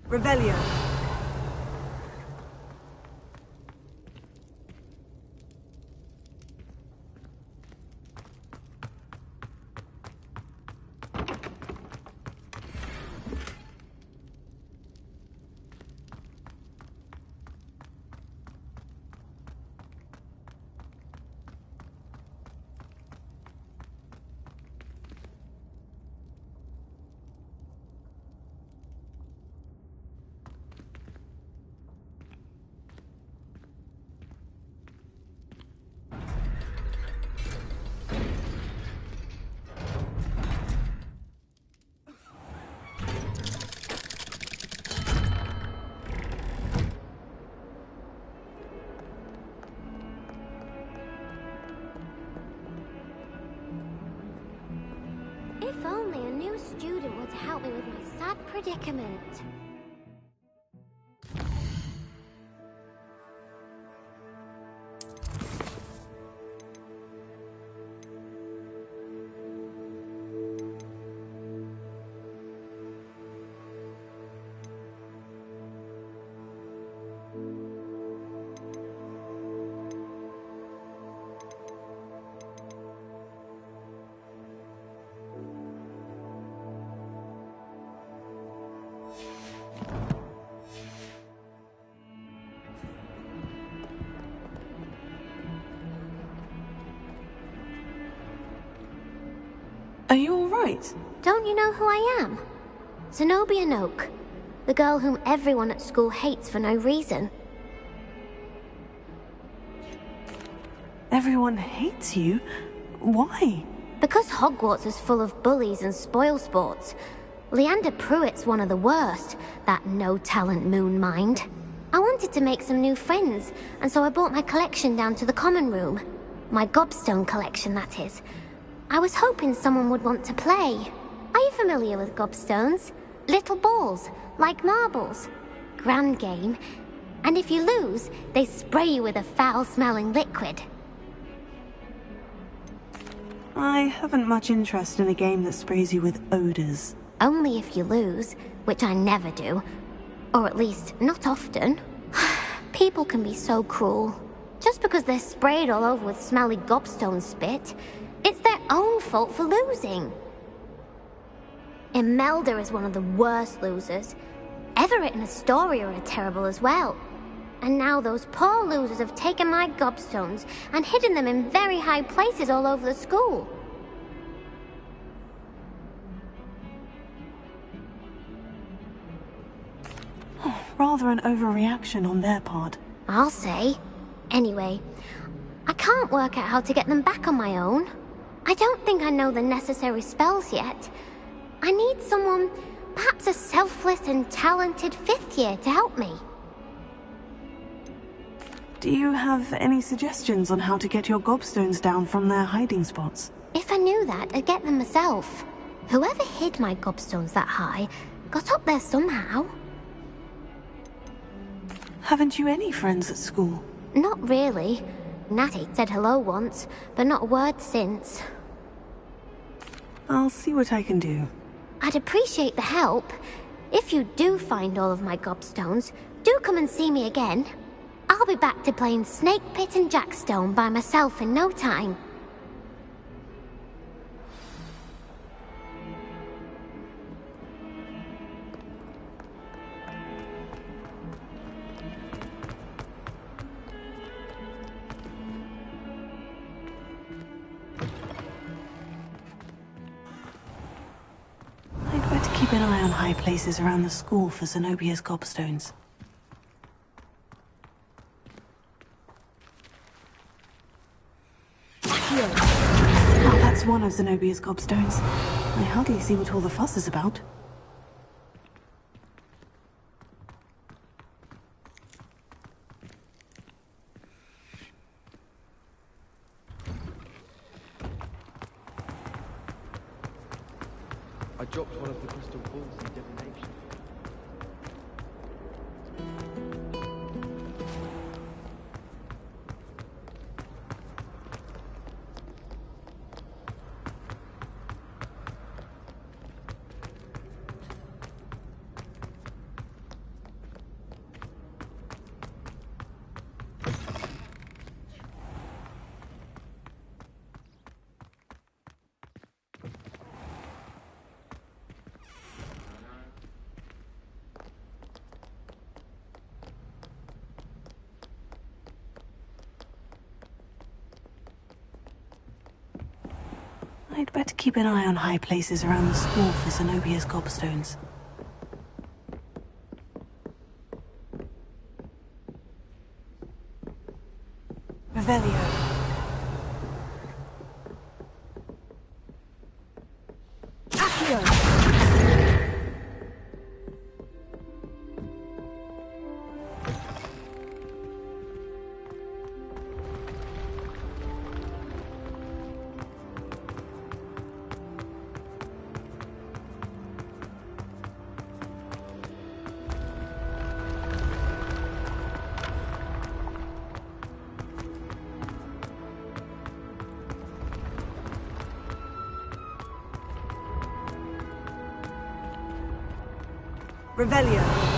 Revelio. If only a new student would help me with my sad predicament. Are you alright? Don't you know who I am? Zenobia Noak, the girl whom everyone at school hates for no reason. Everyone hates you? Why? Because Hogwarts is full of bullies and spoilsports. Leander Pruitt's one of the worst, that no-talent moon mind. I wanted to make some new friends, and so I brought my collection down to the common room. My gobstone collection, that is. I was hoping someone would want to play. Are you familiar with gobstones? Little balls, like marbles. Grand game. And if you lose, they spray you with a foul-smelling liquid. I haven't much interest in a game that sprays you with odors. Only if you lose, which I never do. Or at least, not often. People can be so cruel. Just because they're sprayed all over with smelly gobstone spit, it's their own fault for losing. Imelda is one of the worst losers. Everett and Astoria are terrible as well. And now those poor losers have taken my gobstones and hidden them in very high places all over the school. Rather an overreaction on their part. I'll say. Anyway, I can't work out how to get them back on my own. I don't think I know the necessary spells yet. I need someone, perhaps a selfless and talented fifth year to help me. Do you have any suggestions on how to get your gobstones down from their hiding spots? If I knew that, I'd get them myself. Whoever hid my gobstones that high got up there somehow. Haven't you any friends at school? Not really. Natty said hello once, but not a word since. I'll see what I can do. I'd appreciate the help. If you do find all of my gobstones, do come and see me again. I'll be back to playing Snake Pit and Jackstone by myself in no time. I'd better keep an eye on high places around the school for Zenobia's gobstones. Oh, that's one of Zenobia's gobstones. I hardly see what all the fuss is about. I dropped one of the crystal balls in divination. I'd better keep an eye on high places around the school for Zenobia's gobstones. Revelio. Accio! Revelio.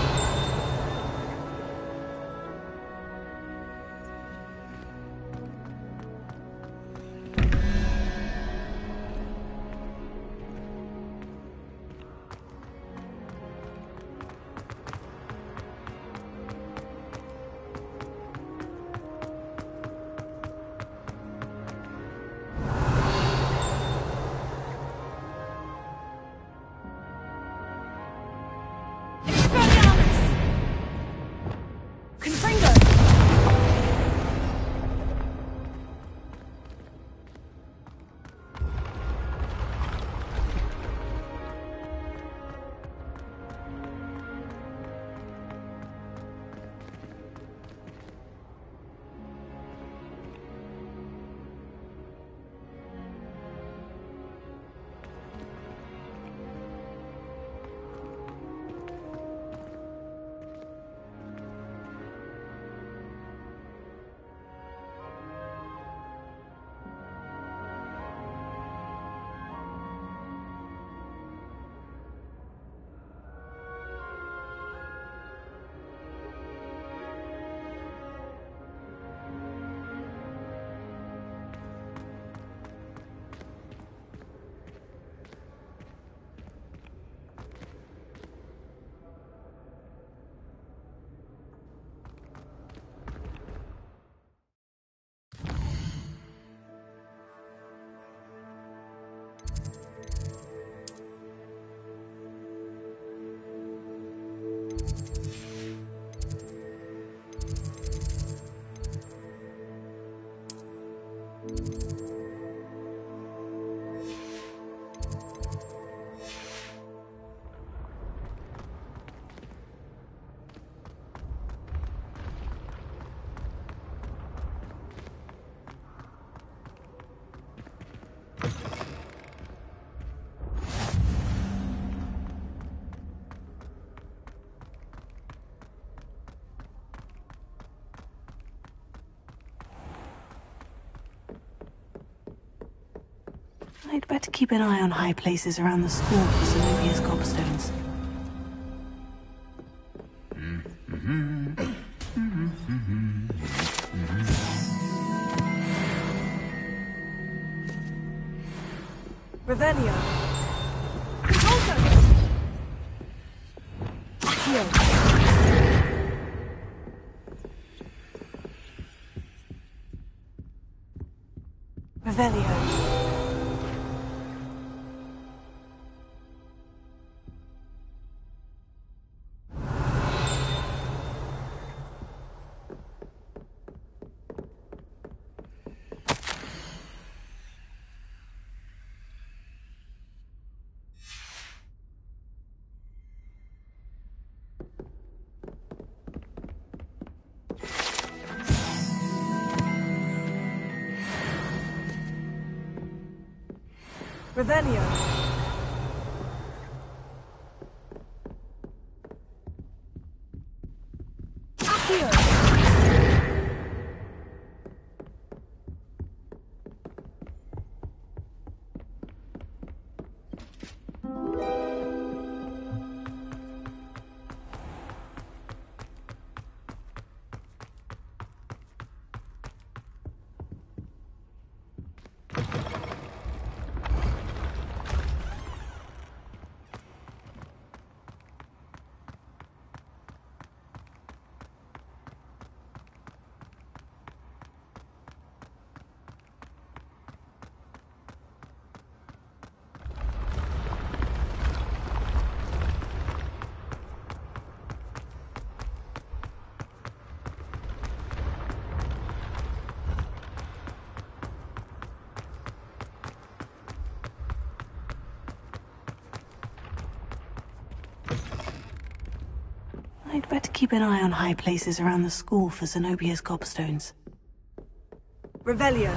I'd better keep an eye on high places around the school for Zenobia's gobstones. Revelio. Accio. Revelio. Revelio. Accio. better keep an eye on high places around the school for Zenobia's gobstones. Revelio.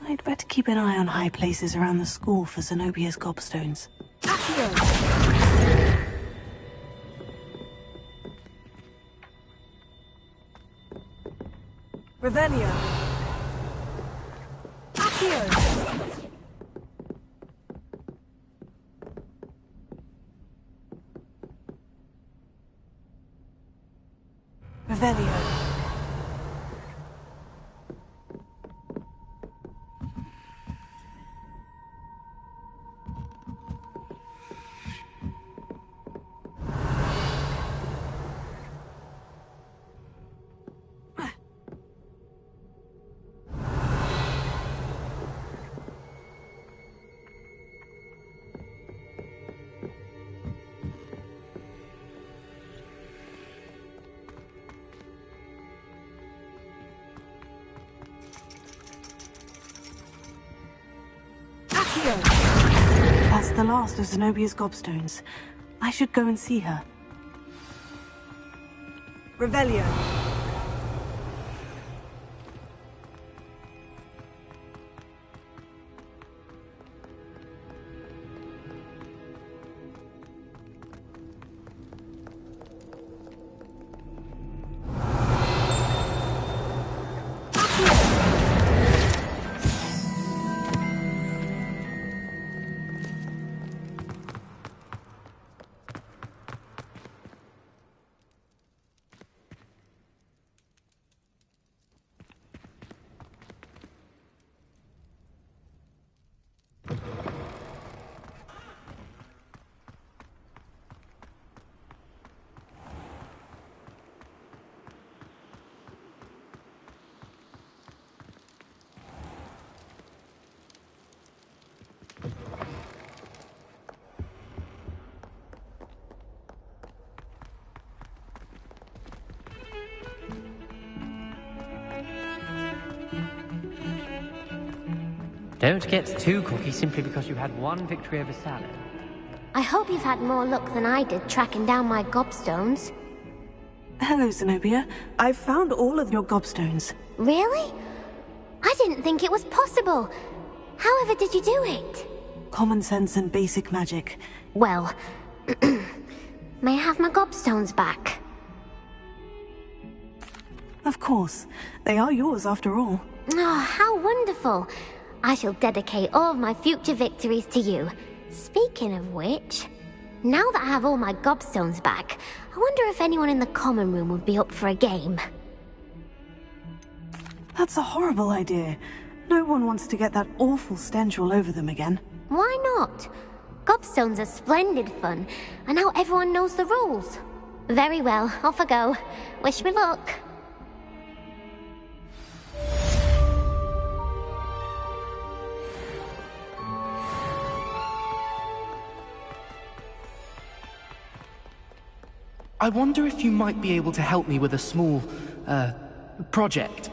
I'd better keep an eye on high places around the school for Zenobia's gobstones. Revelio. Accio. Revelio. That's the last of Zenobia's gobstones. I should go and see her. Revelio. Don't get too cocky simply because you had one victory over Salad. I hope you've had more luck than I did tracking down my gobstones. Hello, Zenobia. I've found all of your gobstones. Really? I didn't think it was possible. However did you do it? Common sense and basic magic. Well, may I have my gobstones back? Of course. They are yours after all. Oh, how wonderful. I shall dedicate all of my future victories to you. Speaking of which, now that I have all my gobstones back, I wonder if anyone in the common room would be up for a game. That's a horrible idea. No one wants to get that awful stench all over them again. Why not? Gobstones are splendid fun, and now everyone knows the rules. Very well, off I go. Wish me luck. I wonder if you might be able to help me with a small, project.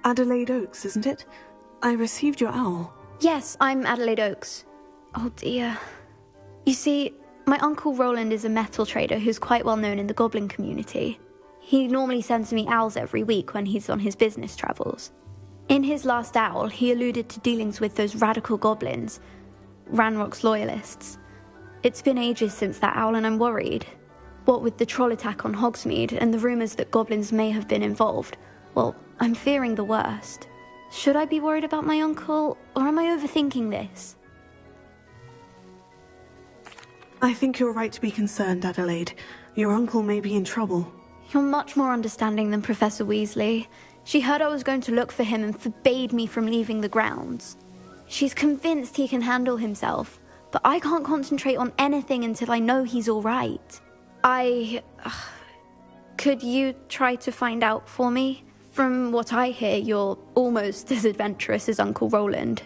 Adelaide Oaks, isn't it? I received your owl. Yes, I'm Adelaide Oaks. Oh dear. You see, my Uncle Roland is a metal trader who's quite well known in the goblin community. He normally sends me owls every week when he's on his business travels. In his last owl, he alluded to dealings with those radical goblins, Ranrock's loyalists. It's been ages since that owl and I'm worried. What with the troll attack on Hogsmeade and the rumours that goblins may have been involved, well, I'm fearing the worst. Should I be worried about my uncle, or am I overthinking this? I think you're right to be concerned, Adelaide. Your uncle may be in trouble. You're much more understanding than Professor Weasley. She heard I was going to look for him and forbade me from leaving the grounds. She's convinced he can handle himself, but I can't concentrate on anything until I know he's all right. Could you try to find out for me? From what I hear, you're almost as adventurous as Uncle Roland.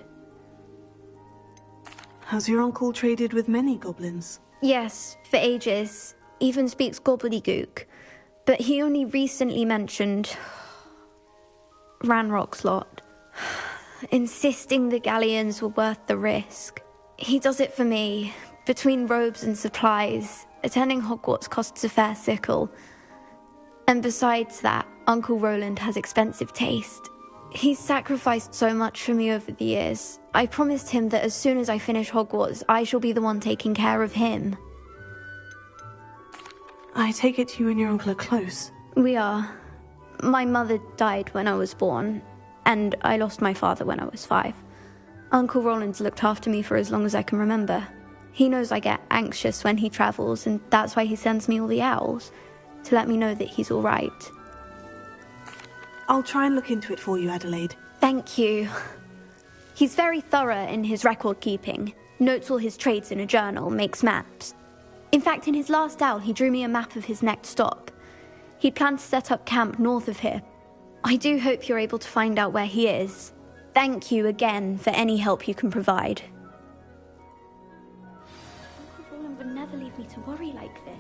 Has your uncle traded with many goblins? Yes, for ages. Even speaks gobbledygook. But he only recently mentioned Ranrock's lot, insisting the galleons were worth the risk. He does it for me. Between robes and supplies, attending Hogwarts costs a fair sickle. And besides that, Uncle Roland has expensive taste. He's sacrificed so much for me over the years. I promised him that as soon as I finish Hogwarts, I shall be the one taking care of him. I take it you and your uncle are close. We are. My mother died when I was born, and I lost my father when I was 5. Uncle Roland's looked after me for as long as I can remember. He knows I get anxious when he travels, and that's why he sends me all the owls, to let me know that he's all right. I'll try and look into it for you, Adelaide. Thank you. He's very thorough in his record keeping, notes all his trades in a journal, makes maps. In fact, in his last owl, he drew me a map of his next stop. He planned to set up camp north of here. I do hope you're able to find out where he is. Thank you again for any help you can provide. Uncle Roland would never leave me to worry like this.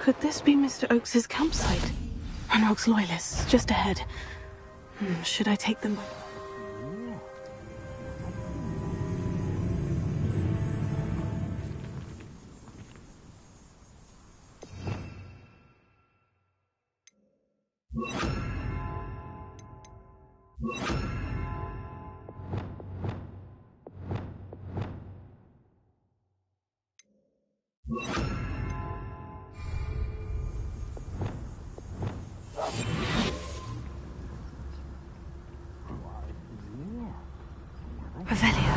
Could this be Mr. Oakes's campsite? Ranrock's loyalists, just ahead. Should I take them? Revelio.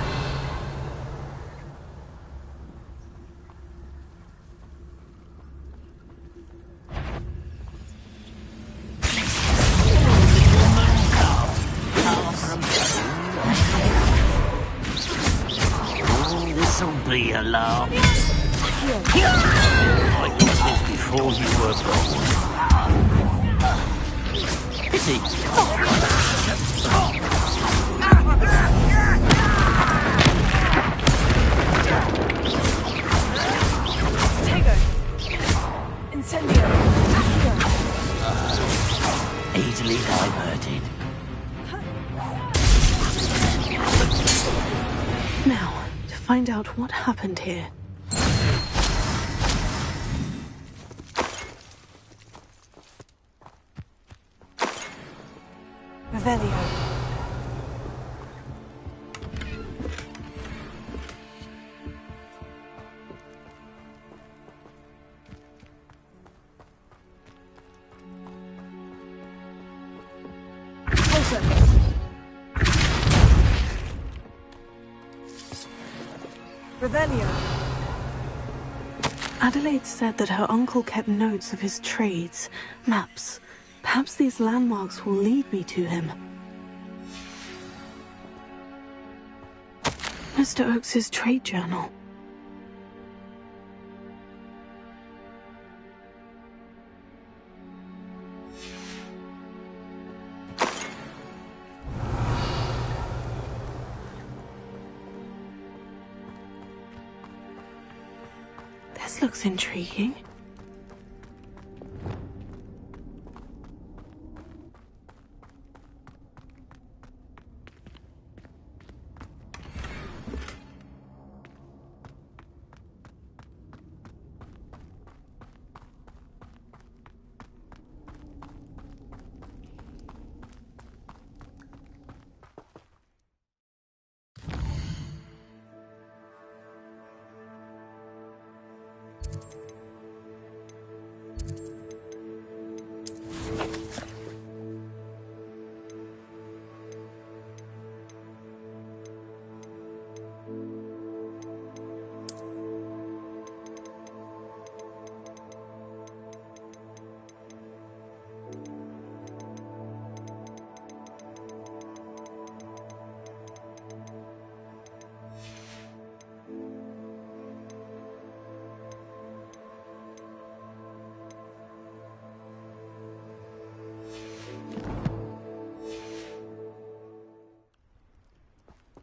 This'll be a laugh. I used this before you were born. Pity. Incendio! Easily diverted. Now, to find out what happened here. Revelio. Revelio. Adelaide said that her uncle kept notes of his trades, maps. Perhaps these landmarks will lead me to him. Mr. Oakes's trade journal. This looks intriguing.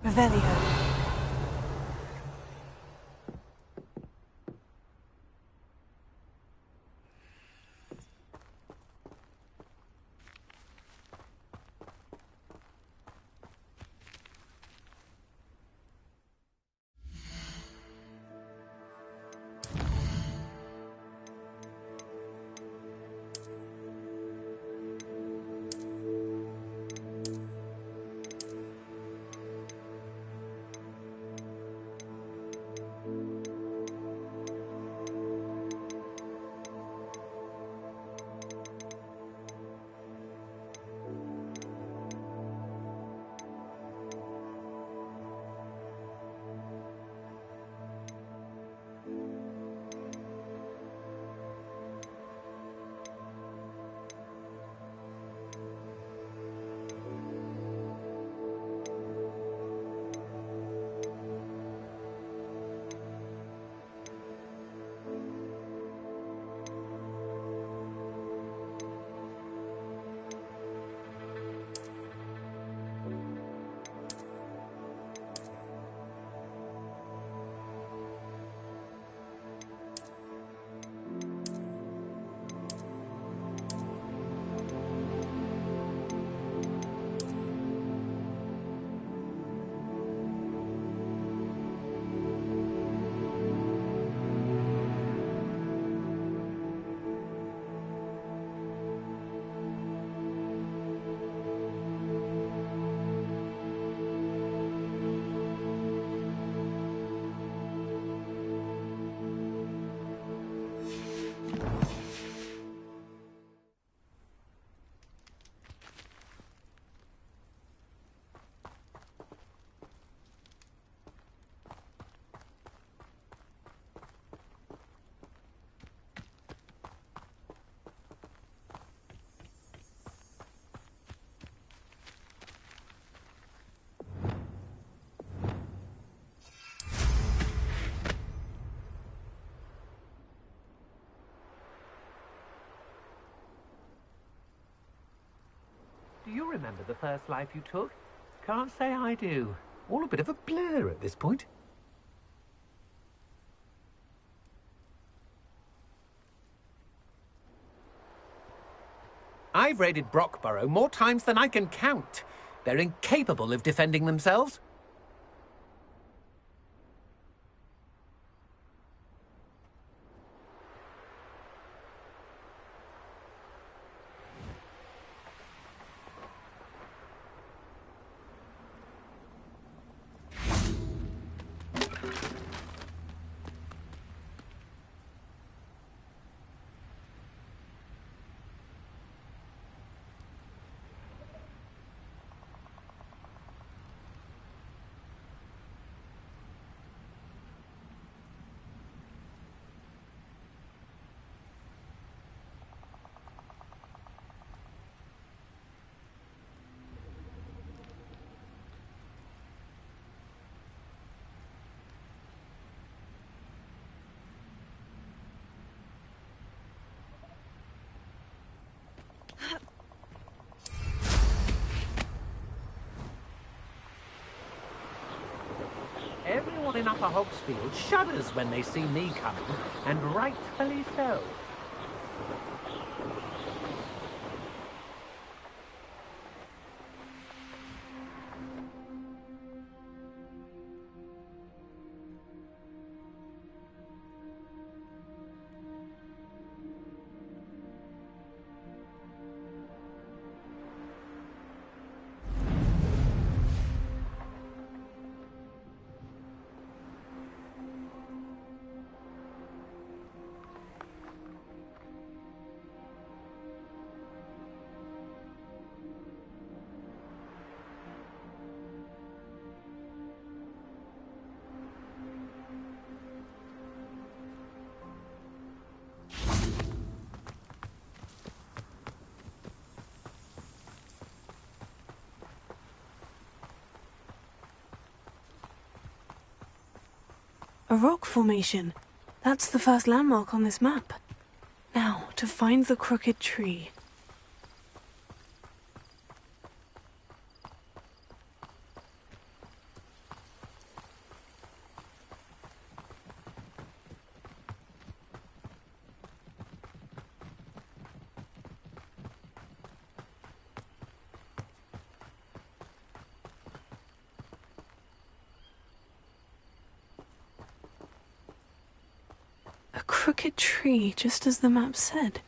Revelio. you remember the first life you took? Can't say I do. All a bit of a blur at this point. I've raided Brockborough more times than I can count. They're incapable of defending themselves. Everyone in Upper Hogsfield shudders when they see me coming, and rightfully so. A rock formation. That's the first landmark on this map. Now, to find the crooked tree. A crooked tree, just as the map said.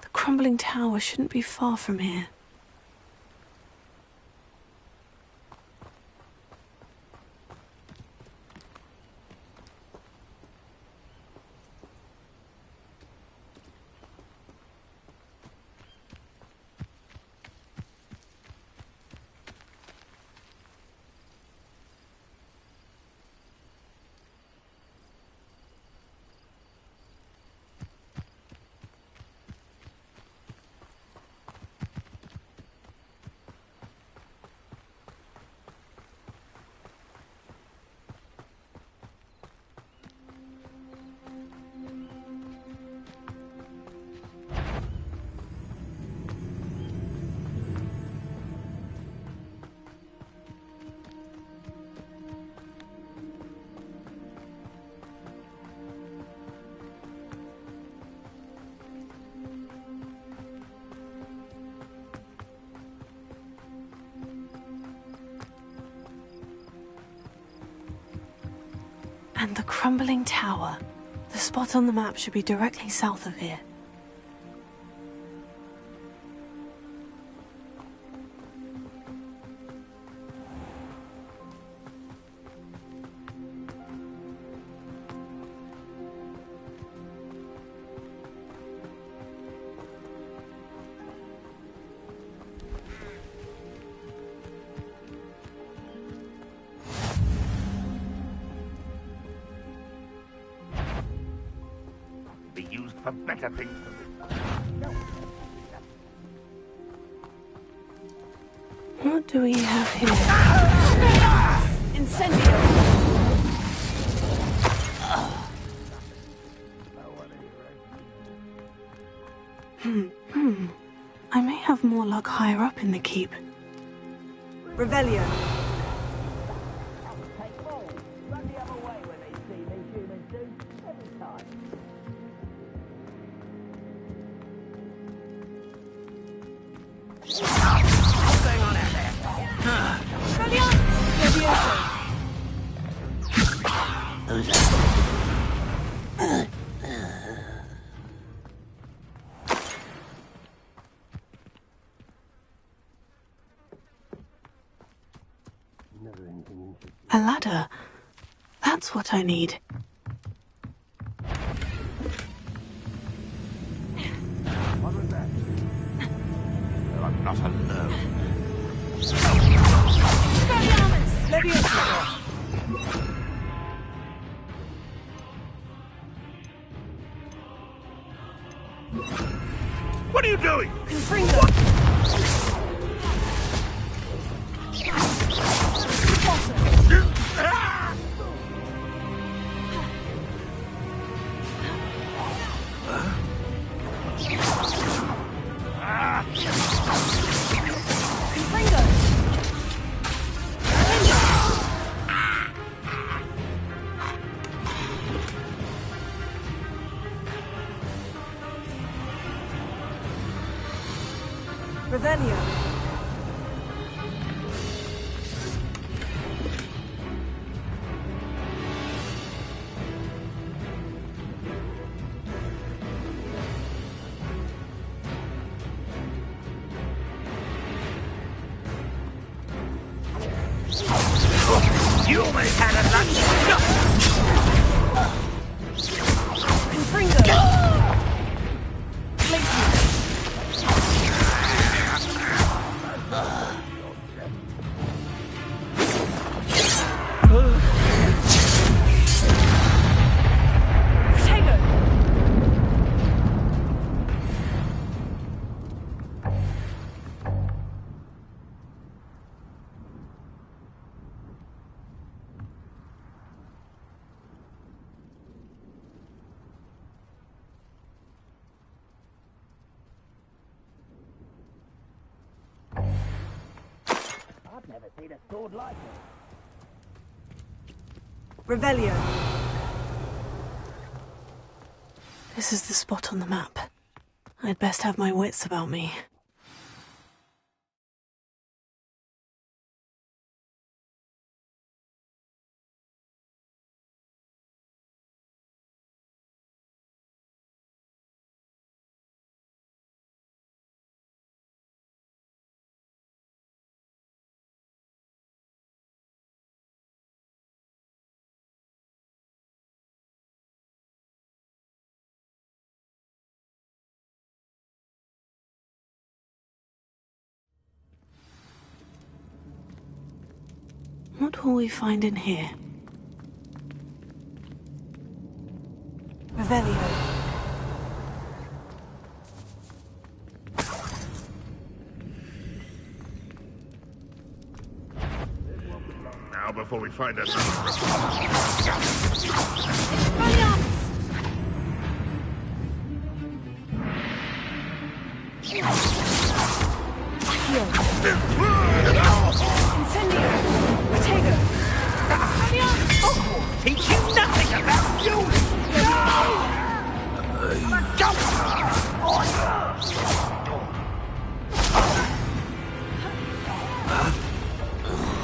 The crumbling tower shouldn't be far from here. And the crumbling tower. The spot on the map should be directly south of here. Be used for better things than this. What do we have here? Incendio! I may have more luck higher up in the keep. Revelio. A ladder. That's what I need. What was that? Well, I'm not alone. What are you doing? Revelio. You almost had a lunch. I've never seen a sword like it. Revelio. This is the spot on the map. I'd best have my wits about me. What will we find in here? Revelio. Now, before we find us. Teach you nothing about you!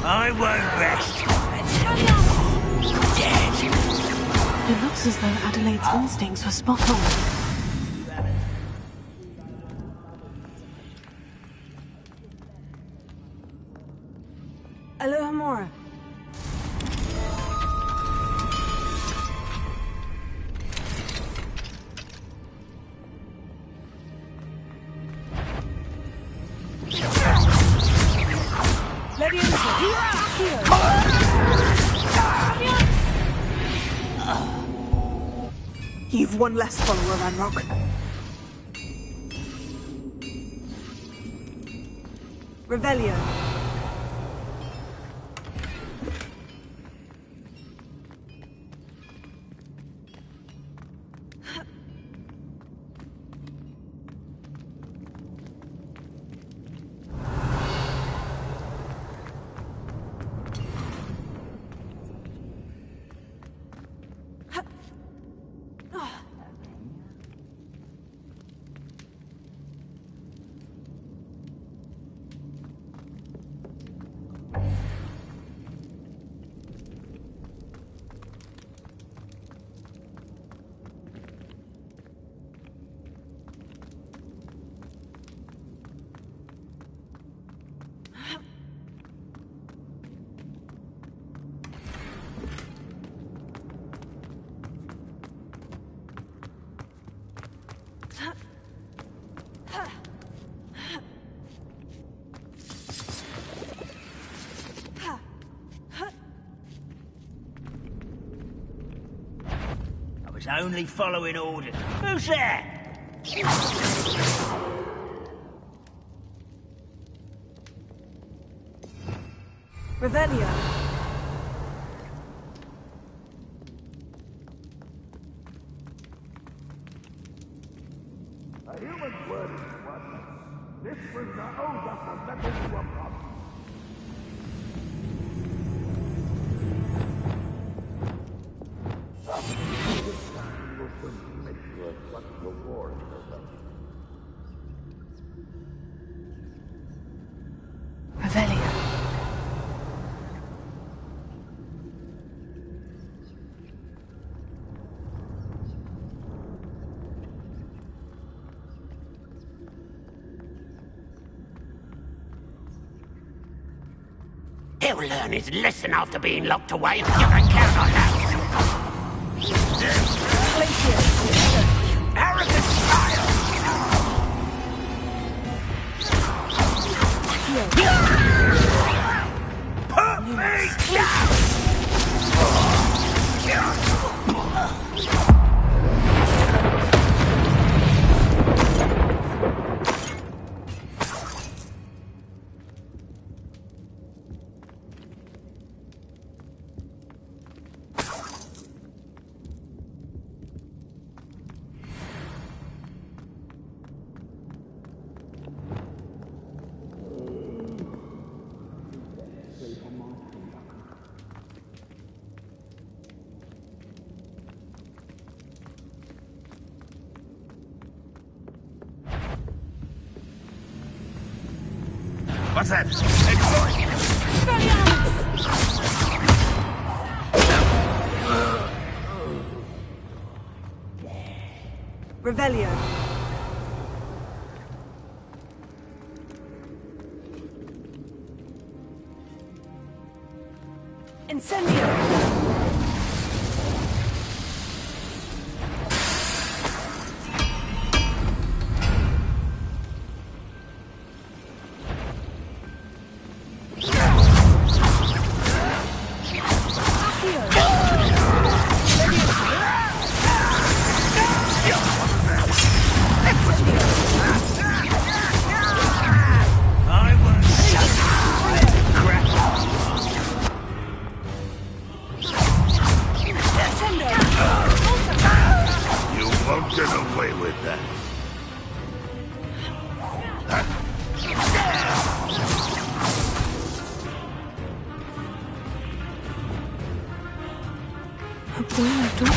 I won't rest. Dead. It looks as though Adelaide's instincts were spot on. Alohomora. You've one less follower, Ranrock. Revelio. only following orders. Who's there? Revelio. A human's word is worthless. This prisoner owes us a method to a problem. This time will permit you a such reward, Revelio. He'll learn his lesson after being locked away. You can count on that. Arrogant child! Put me down! What's that? Revelio. Incendio. Get away with that. A boy in the door.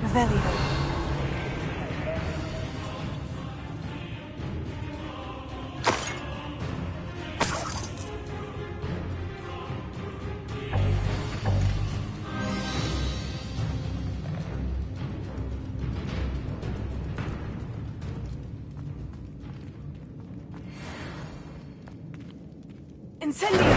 Revelio. Incendio!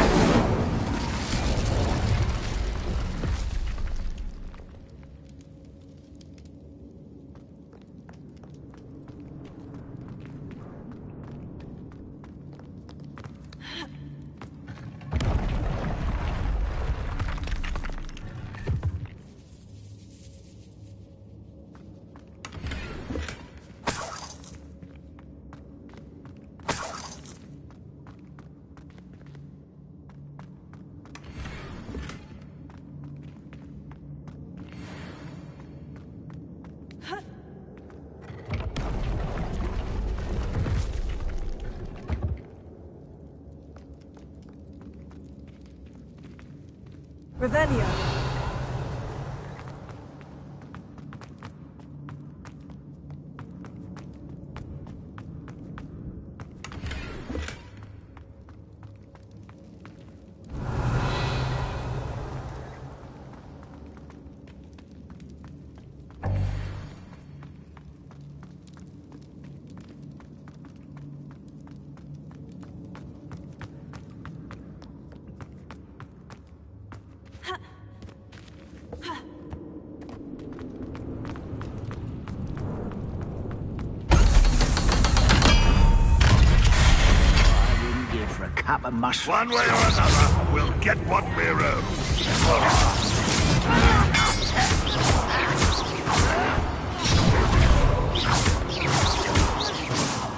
Revelio. happen must... One way or another, we'll get what we're owed.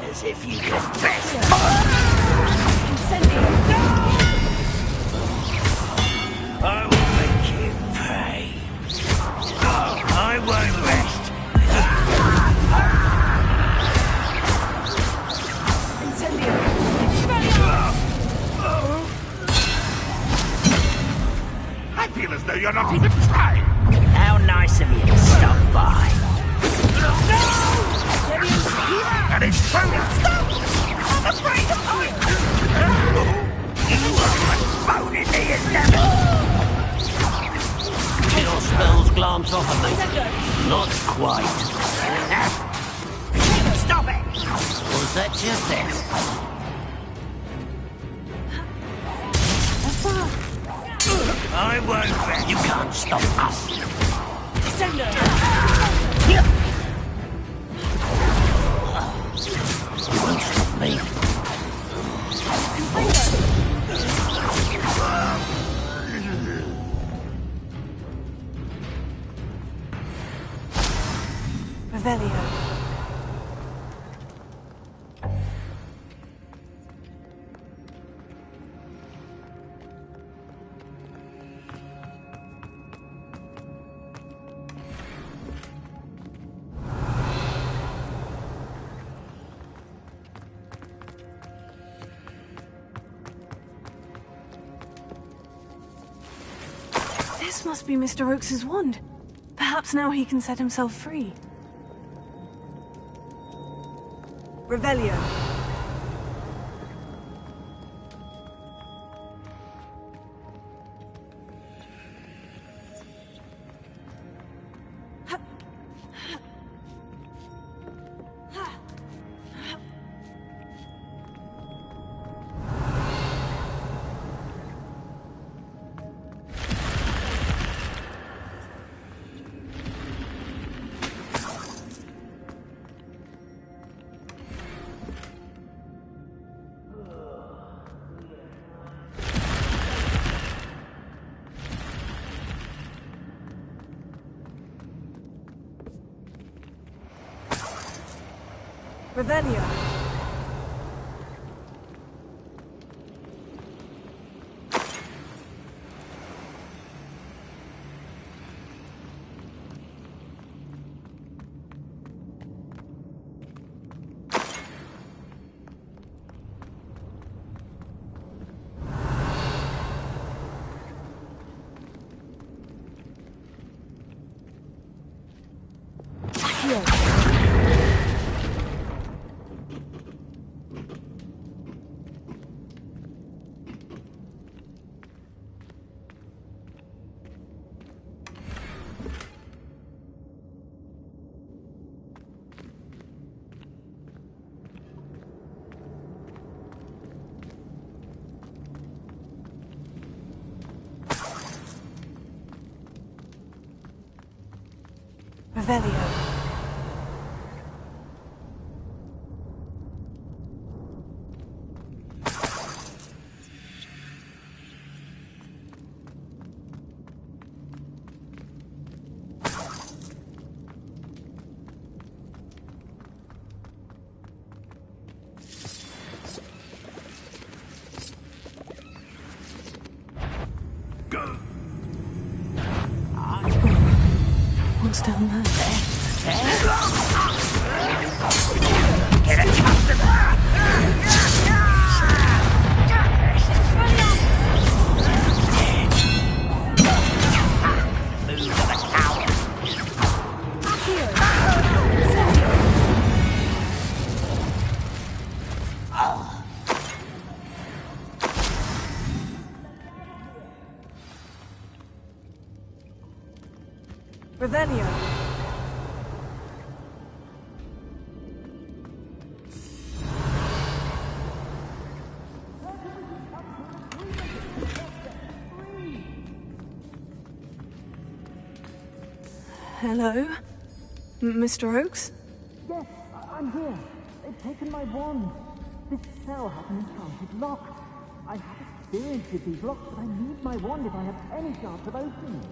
As if you could best... Incendio! I will make you pay. I won't rest. Incendio! I feel as though you're not even trying. How nice of you to stop by. And it's true. I'm afraid of You are phoning me as never. Your spells glance off at me. Not quite. Stop it! Was that just it? I won't rest. You can't stop us. Descendo! You won't stop me. Revelio. This must be Mr. Oakes's wand. Perhaps now he can set himself free. Revelio. Revelio. Revelio. What's down there? Get a customer! Move to the tower. Revelio. Hello? Mr. Oakes? Yes, I'm here. They've taken my wand. This cell has an enchanted lock. I have experience with these locks, but I need my wand if I have any chance of opening them.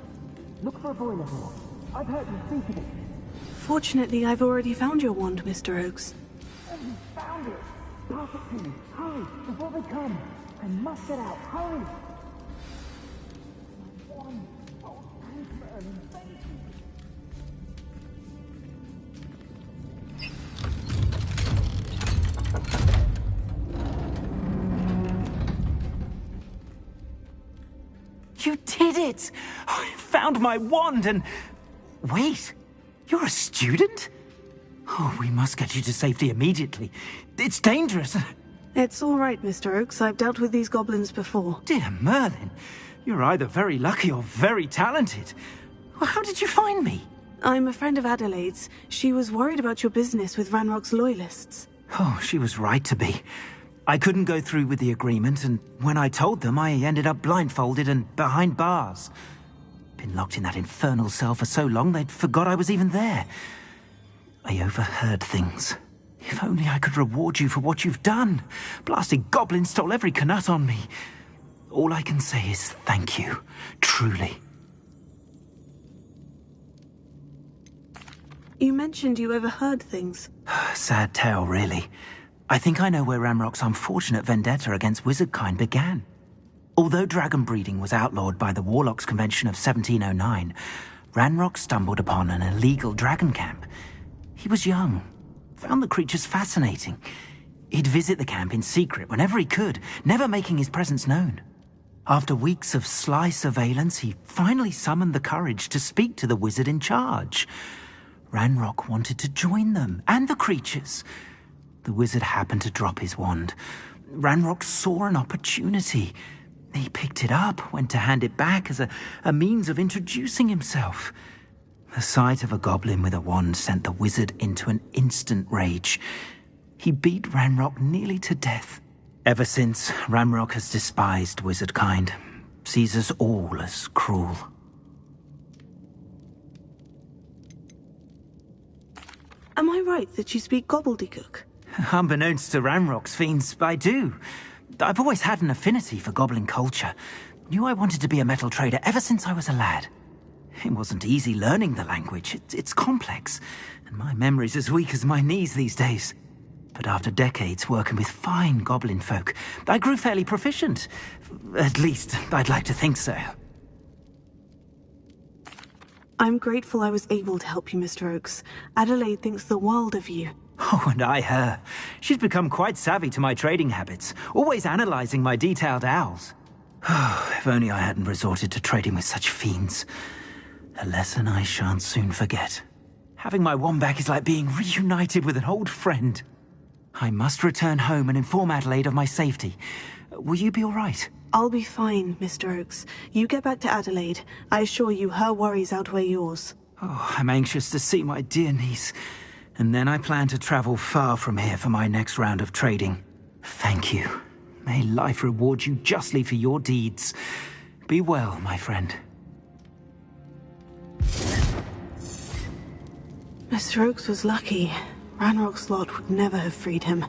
Look for a boiler door. I've heard you speak of it. Fortunately, I've already found your wand, Mr. Oakes. Oh, you found it! Pass it to me. Hurry, before they come. I must get out. Hurry! My wand. Oh, thanks, Merlin. Thank you. You did it! I found my wand and... Wait, you're a student? Oh, we must get you to safety immediately. It's dangerous. It's all right, Mr. Oakes. I've dealt with these goblins before. Dear Merlin, you're either very lucky or very talented. Well, how did you find me? I'm a friend of Adelaide's. She was worried about your business with Ranrock's loyalists. Oh, she was right to be. I couldn't go through with the agreement, and when I told them, I ended up blindfolded and behind bars. Been locked in that infernal cell for so long, they'd forgot I was even there. I overheard things. If only I could reward you for what you've done. Blasted goblins stole every canut on me. All I can say is thank you, truly. You mentioned you overheard things. Sad tale, really. I think I know where Ranrock's unfortunate vendetta against wizardkind began. Although dragon breeding was outlawed by the Warlocks Convention of 1709, Ranrock stumbled upon an illegal dragon camp. He was young, found the creatures fascinating. He'd visit the camp in secret whenever he could, never making his presence known. After weeks of sly surveillance, he finally summoned the courage to speak to the wizard in charge. Ranrock wanted to join them, and the creatures. The wizard happened to drop his wand. Ranrock saw an opportunity. He picked it up, went to hand it back as a means of introducing himself. The sight of a goblin with a wand sent the wizard into an instant rage. He beat Ranrock nearly to death. Ever since, Ranrock has despised wizardkind, sees us all as cruel. Am I right that you speak gobbledygook? Unbeknownst to Ranrock's fiends, I do. I've always had an affinity for goblin culture. Knew I wanted to be a metal trader ever since I was a lad. It wasn't easy learning the language. It's complex, and my memory's as weak as my knees these days. But after decades working with fine goblin folk, I grew fairly proficient. At least, I'd like to think so. I'm grateful I was able to help you, Mr. Oakes. Adelaide thinks the world of you. Oh, and I her. She's become quite savvy to my trading habits, always analyzing my detailed owls. If only I hadn't resorted to trading with such fiends. A lesson I shan't soon forget. Having my wand back is like being reunited with an old friend. I must return home and inform Adelaide of my safety. Will you be all right? I'll be fine, Mr. Oakes. You get back to Adelaide. I assure you her worries outweigh yours. Oh, I'm anxious to see my dear niece. And then I plan to travel far from here for my next round of trading. Thank you. May life reward you justly for your deeds. Be well, my friend. Mr. Oakes was lucky. Ranrock's lot would never have freed him.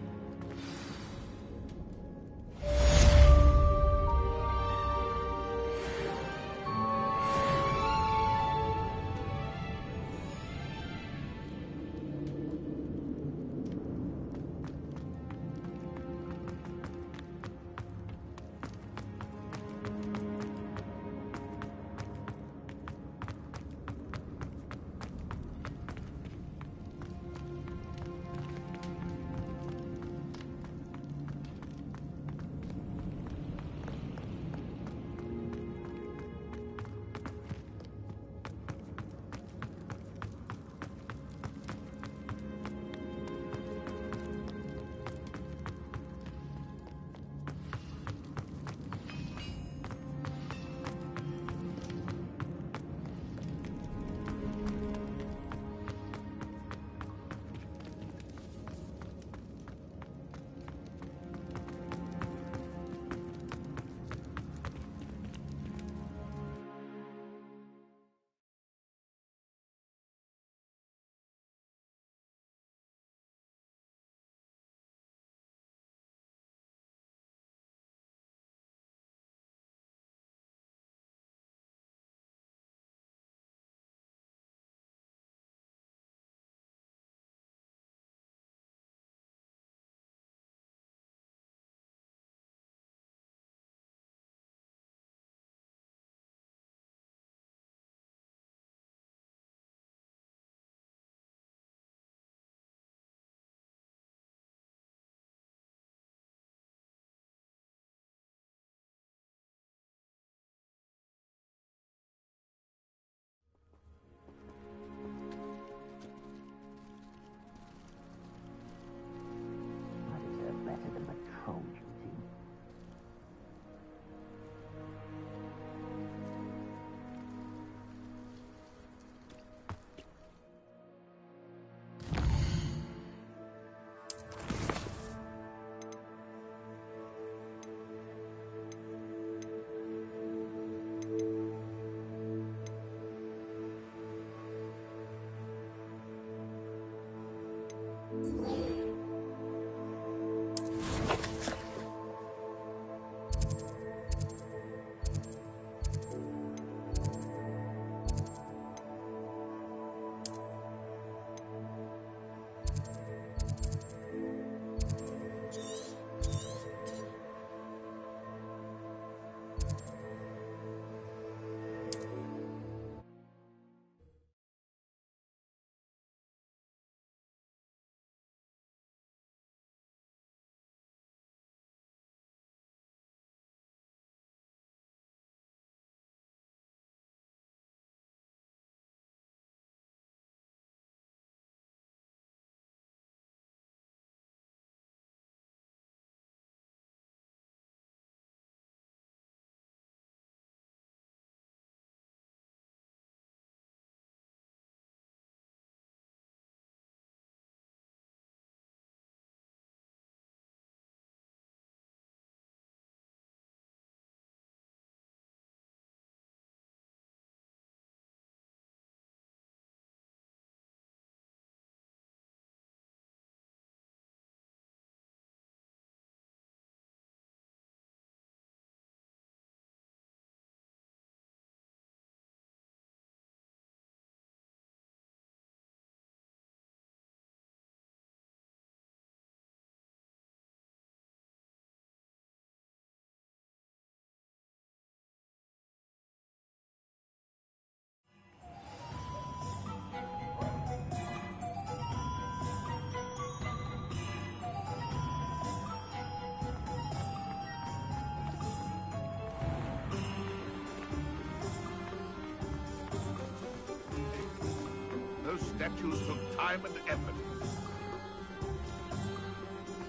statues took time and effort.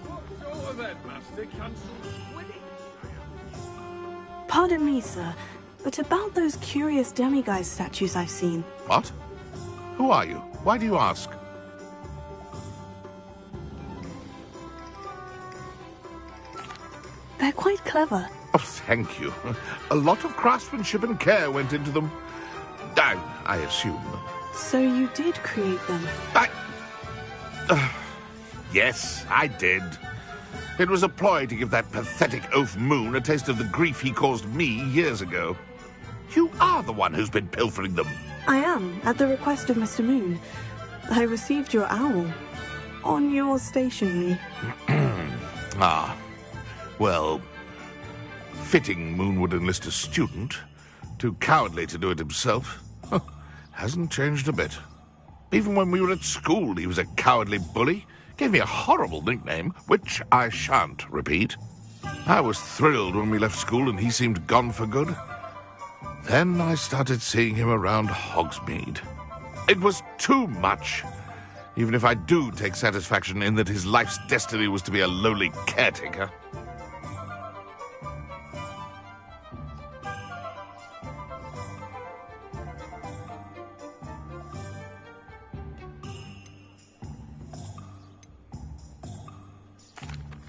What's over that, Master? Cancel winning. Pardon me, sir, but about those curious demiguise statues I've seen. What? Who are you? Why do you ask? They're quite clever. Oh, thank you. A lot of craftsmanship and care went into them. I assume. So you did create them? Yes, I did. It was a ploy to give that pathetic oaf Moon a taste of the grief he caused me years ago. You are the one who's been pilfering them. I am, at the request of Mr. Moon. I received your owl on your stationery. Ah, well, fitting Moon would enlist a student. Too cowardly to do it himself. Hasn't changed a bit. Even when we were at school, he was a cowardly bully. Gave me a horrible nickname, which I shan't repeat. I was thrilled when we left school and he seemed gone for good. Then I started seeing him around Hogsmeade. It was too much. Even if I do take satisfaction in that his life's destiny was to be a lowly caretaker.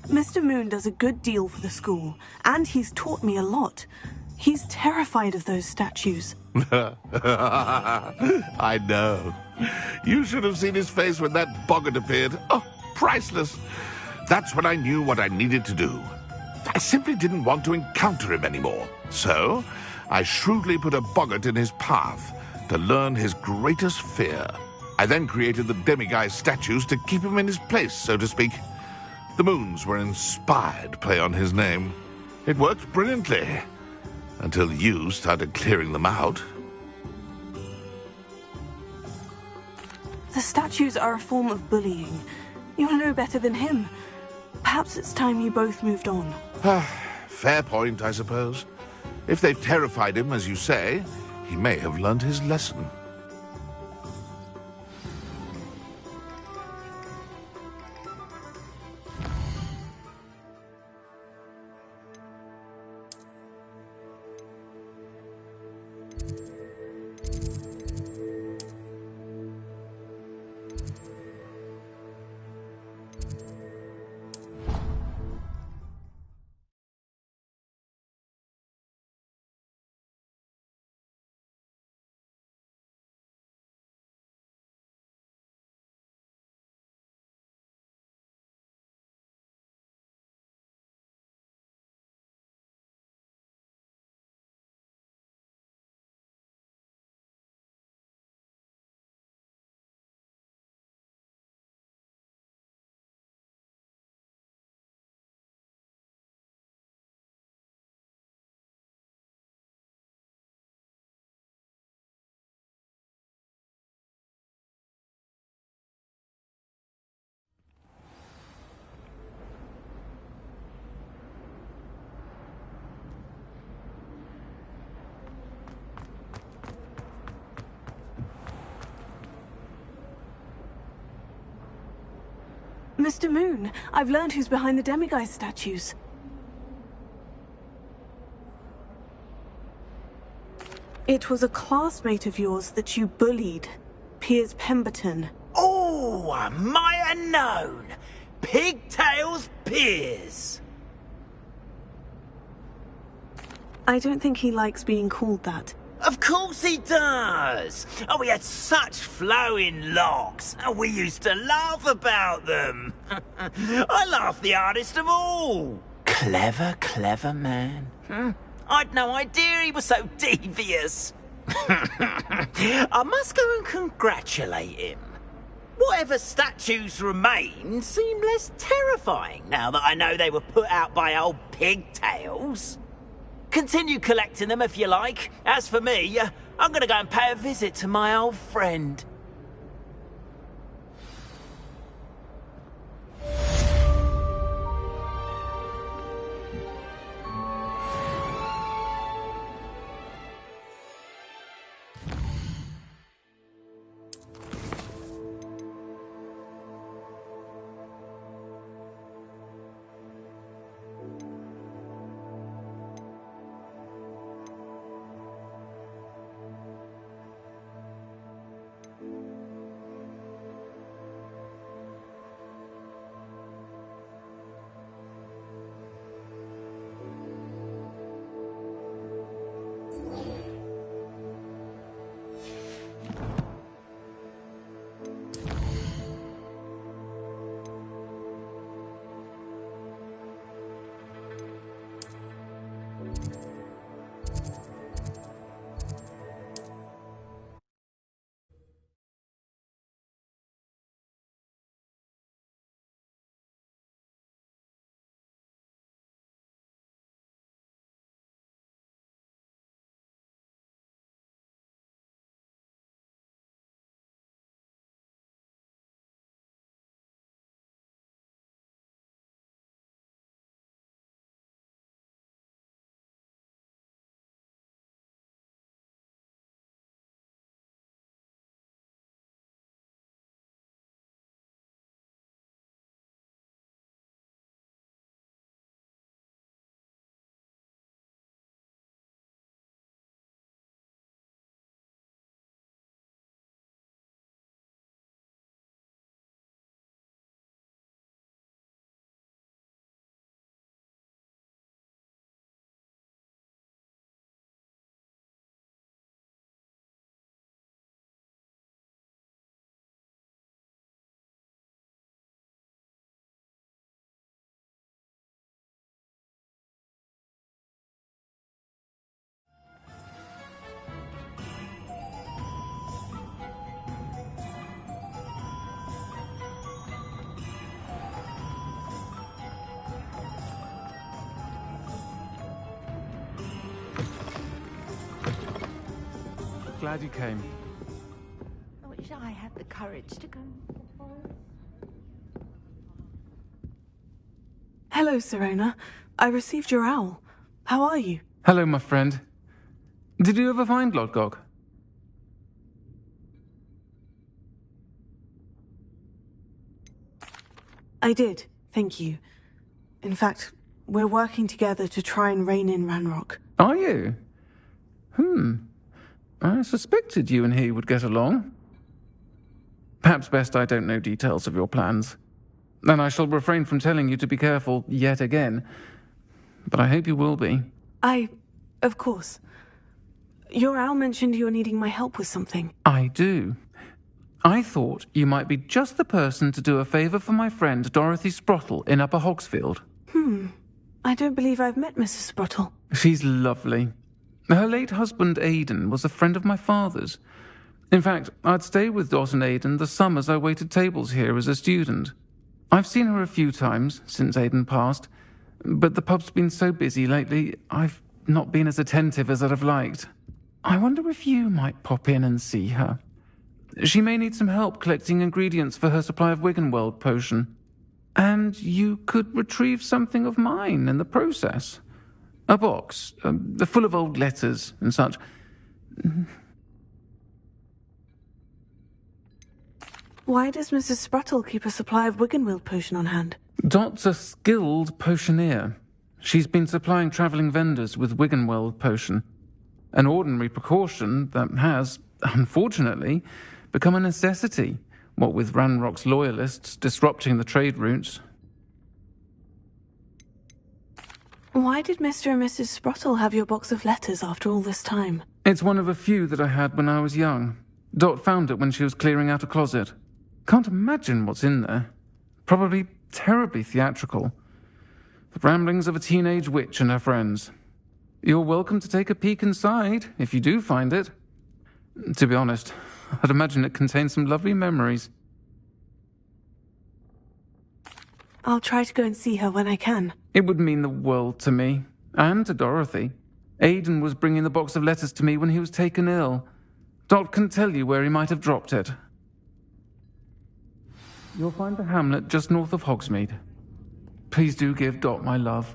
Mr. Moon does a good deal for the school, and he's taught me a lot. He's terrified of those statues. I know. You should have seen his face when that boggart appeared. Oh, priceless. That's when I knew what I needed to do. I simply didn't want to encounter him anymore. So, I shrewdly put a boggart in his path to learn his greatest fear. I then created the demiguise statues to keep him in his place, so to speak. The moons were an inspired play on his name. It worked brilliantly. Until you started clearing them out. The statues are a form of bullying. You'll know better than him. Perhaps it's time you both moved on. Fair point, I suppose. If they've terrified him, as you say, he may have learned his lesson. Mr. Moon, I've learned who's behind the demiguise statues. It was a classmate of yours that you bullied, Piers Pemberton. Oh, I might have known. Pigtails Piers. I don't think he likes being called that. Of course he does. Oh, he had such flowing locks. Oh, we used to laugh about them. I laughed the hardest of all. Clever, clever man. I'd no idea he was so devious. I must go and congratulate him. Whatever statues remain seem less terrifying now that I know they were put out by old pigtails. Continue collecting them if you like. As for me, I'm gonna go and pay a visit to my old friend. glad you came. I wish I had the courage to go. Hello, Sirona. I received your owl. How are you? Hello, my friend. Did you ever find Lodgok? I did, thank you. In fact, we're working together to try and rein in Ranrock. Are you? I suspected you and he would get along. Perhaps best I don't know details of your plans. And I shall refrain from telling you to be careful yet again. But I hope you will be. Of course. Your owl mentioned you were needing my help with something. I do. I thought you might be just the person to do a favour for my friend Dorothy Sprottle in Upper Hogsfield. I don't believe I've met Mrs. Sprottle. She's lovely. Her late husband Aidan was a friend of my father's. In fact, I'd stay with Dot and Aidan the summers I waited tables here as a student. I've seen her a few times since Aidan passed, but the pub's been so busy lately, I've not been as attentive as I'd have liked. I wonder if you might pop in and see her. She may need some help collecting ingredients for her supply of Wiggenweld potion. And you could retrieve something of mine in the process. A box, full of old letters and such. Why does Mrs. Sprottle keep a supply of Wiggenweld potion on hand? Dot's a skilled potioneer. She's been supplying travelling vendors with Wiggenweld potion. An ordinary precaution that has, unfortunately, become a necessity, what with Ranrock's loyalists disrupting the trade routes. Why did Mr. and Mrs. Sprottle have your box of letters after all this time? It's one of a few that I had when I was young. Dot found it when she was clearing out a closet. Can't imagine what's in there. Probably terribly theatrical. The ramblings of a teenage witch and her friends. You're welcome to take a peek inside, if you do find it. To be honest, I'd imagine it contains some lovely memories. I'll try to go and see her when I can. It would mean the world to me, and to Dorothy. Aidan was bringing the box of letters to me when he was taken ill. Dot can tell you where he might have dropped it. You'll find the hamlet just north of Hogsmeade. Please do give Dot my love.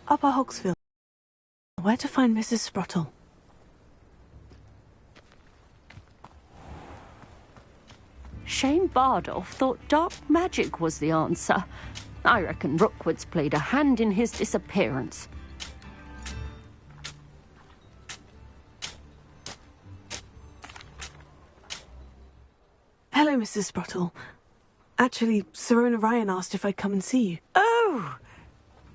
Upper Hogsfield. Where to find Mrs. Sprottle? Shane Bardolph thought dark magic was the answer. I reckon Rookwood's played a hand in his disappearance. Hello, Mrs. Sprottle. Actually, Sirona Ryan asked if I'd come and see you. Oh!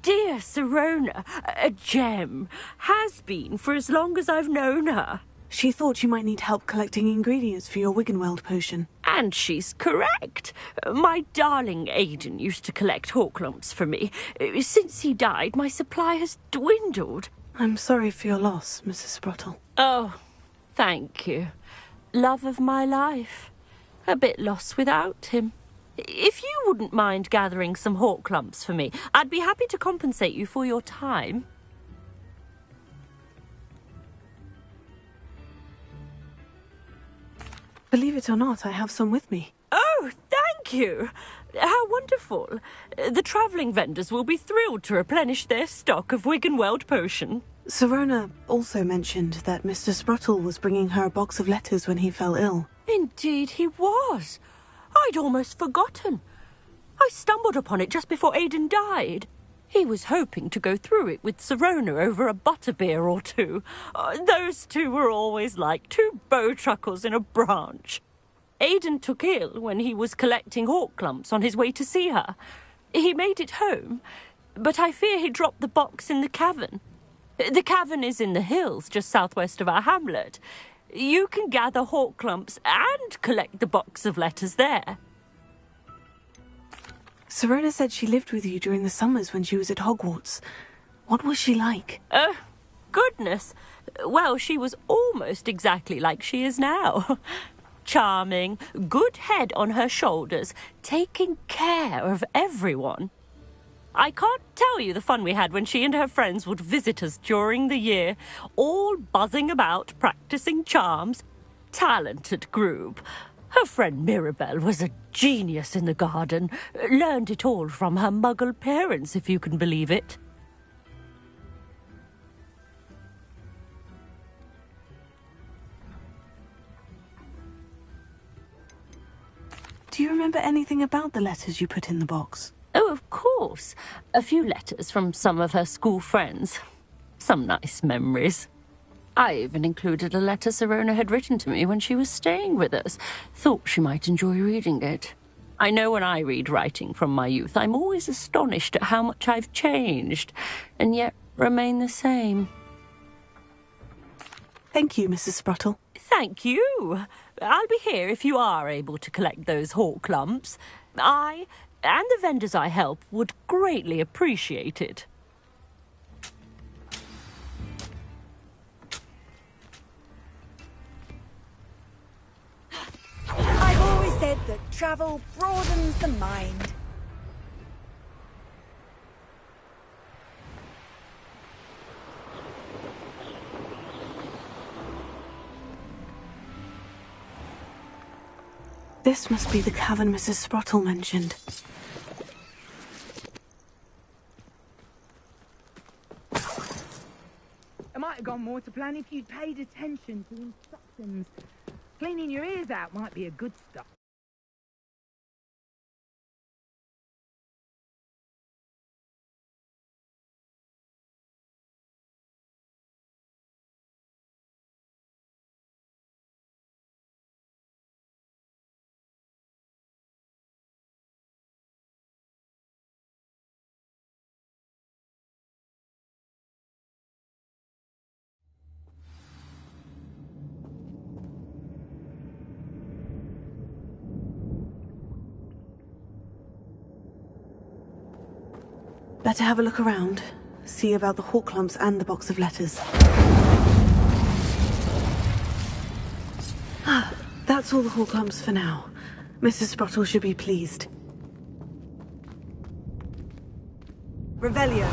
Dear Sirona, a gem. Has been for as long as I've known her. She thought you might need help collecting ingredients for your Wiggenweld potion. And she's correct. My darling Aidan used to collect hawk lumps for me. Since he died, my supply has dwindled. I'm sorry for your loss, Mrs. Sprottle. Oh, thank you. Love of my life. A bit lost without him. If you wouldn't mind gathering some hawk clumps for me, I'd be happy to compensate you for your time. Believe it or not, I have some with me. Oh, thank you. How wonderful. The travelling vendors will be thrilled to replenish their stock of Wiggenweld potion. Sirona also mentioned that Mr. Sprottle was bringing her a box of letters when he fell ill. Indeed he was. I'd almost forgotten. I stumbled upon it just before Aidan died. He was hoping to go through it with Sirona over a butterbeer or two. Those two were always like two bowtruckles in a branch. Aidan took ill when he was collecting hawk clumps on his way to see her. He made it home, but I fear he dropped the box in the cavern. The cavern is in the hills just southwest of our hamlet. You can gather hawk clumps and collect the box of letters there. Sirona said she lived with you during the summers when she was at Hogwarts. What was she like? Oh, goodness. Well, she was almost exactly like she is now. Charming, good head on her shoulders, taking care of everyone. I can't tell you the fun we had when she and her friends would visit us during the year, all buzzing about, practicing charms. Talented group. Her friend Mirabelle was a genius in the garden. Learned it all from her muggle parents, if you can believe it. Do you remember anything about the letters you put in the box? Oh, of course. A few letters from some of her school friends. Some nice memories. I even included a letter Sirona had written to me when she was staying with us. Thought she might enjoy reading it. I know when I read writing from my youth, I'm always astonished at how much I've changed, and yet remain the same. Thank you, Mrs. Sprottle. Thank you. I'll be here if you are able to collect those hawk clumps. I, and the vendors I help, would greatly appreciate it. I've always said that travel broadens the mind. This must be the cavern Mrs. Sprottle mentioned. It might have gone more to plan if you'd paid attention to instructions. Cleaning your ears out might be a good start. Better have a look around. See about the hawk clumps and the box of letters. That's all the hawk clumps for now. Mrs. Sprottle should be pleased. Revelio.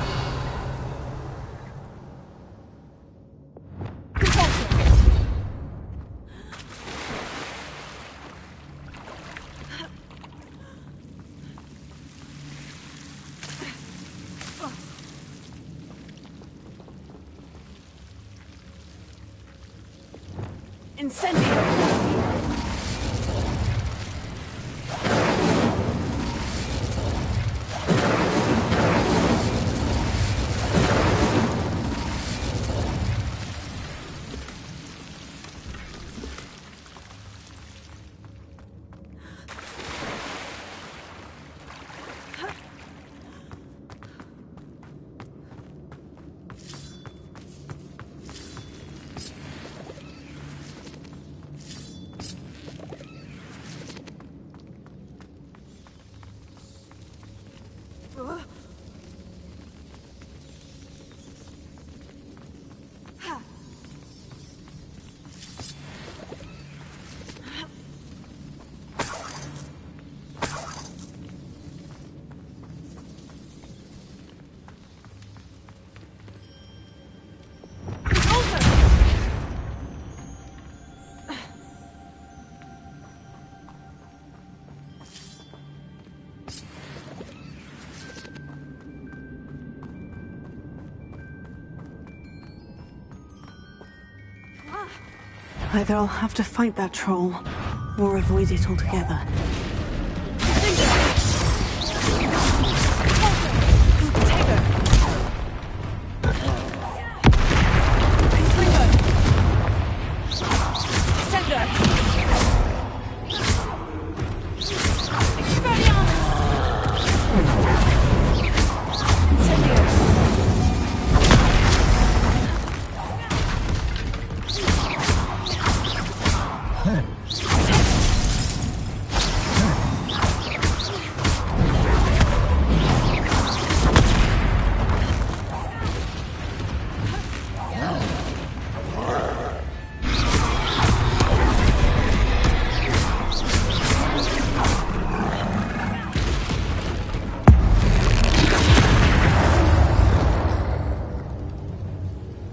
Either I'll have to fight that troll, or avoid it altogether.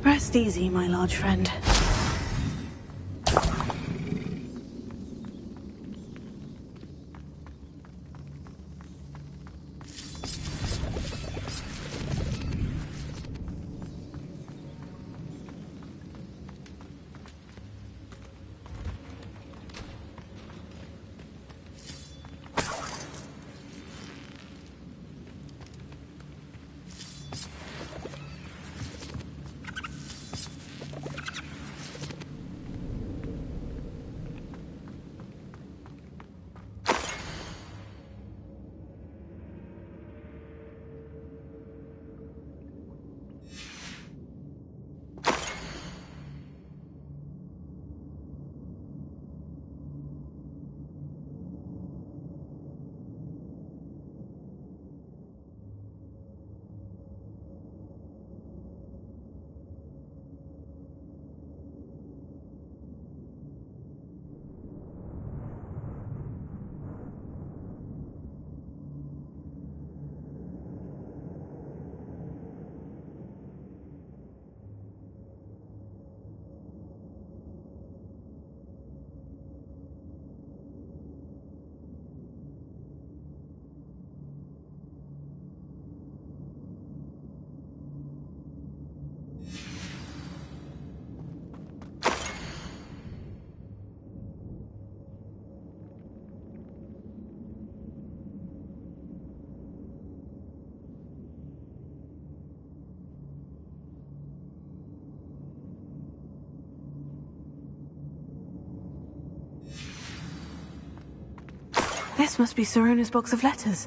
Rest easy, my large friend. This must be Sirona's box of letters.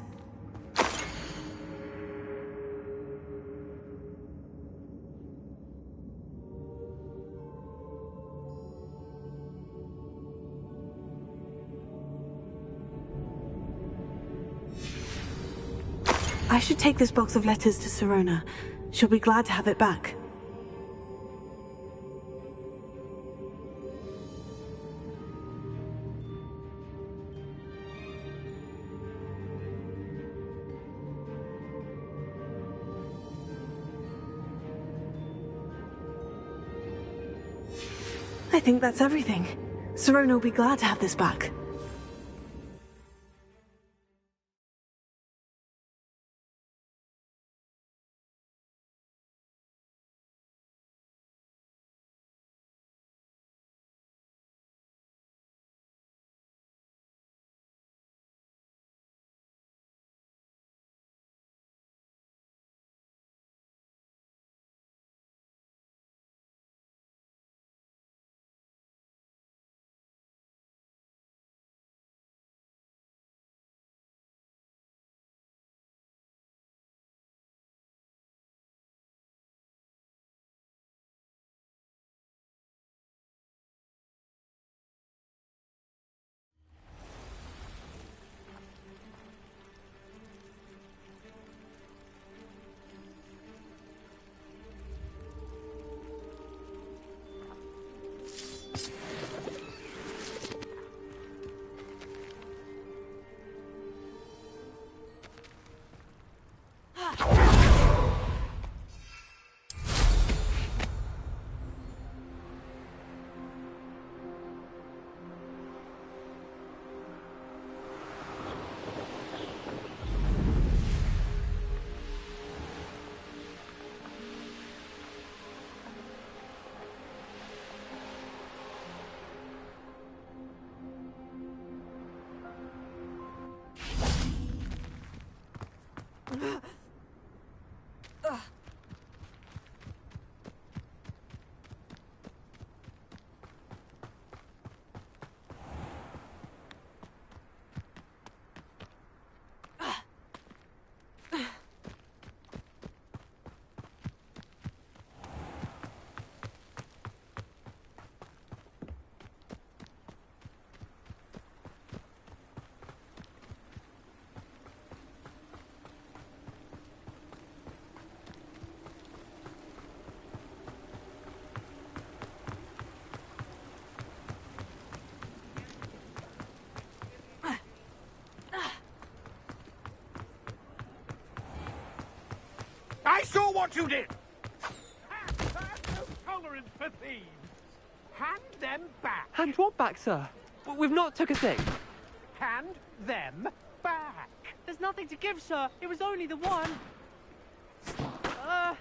I should take this box of letters to Sirona. She'll be glad to have it back. I think that's everything. Sirona will be glad to have this back. I saw what you did! Have no tolerance for thieves! Hand them back! Hand what back, sir? We've not took a thing. Hand them back! There's nothing to give, sir. It was only the one.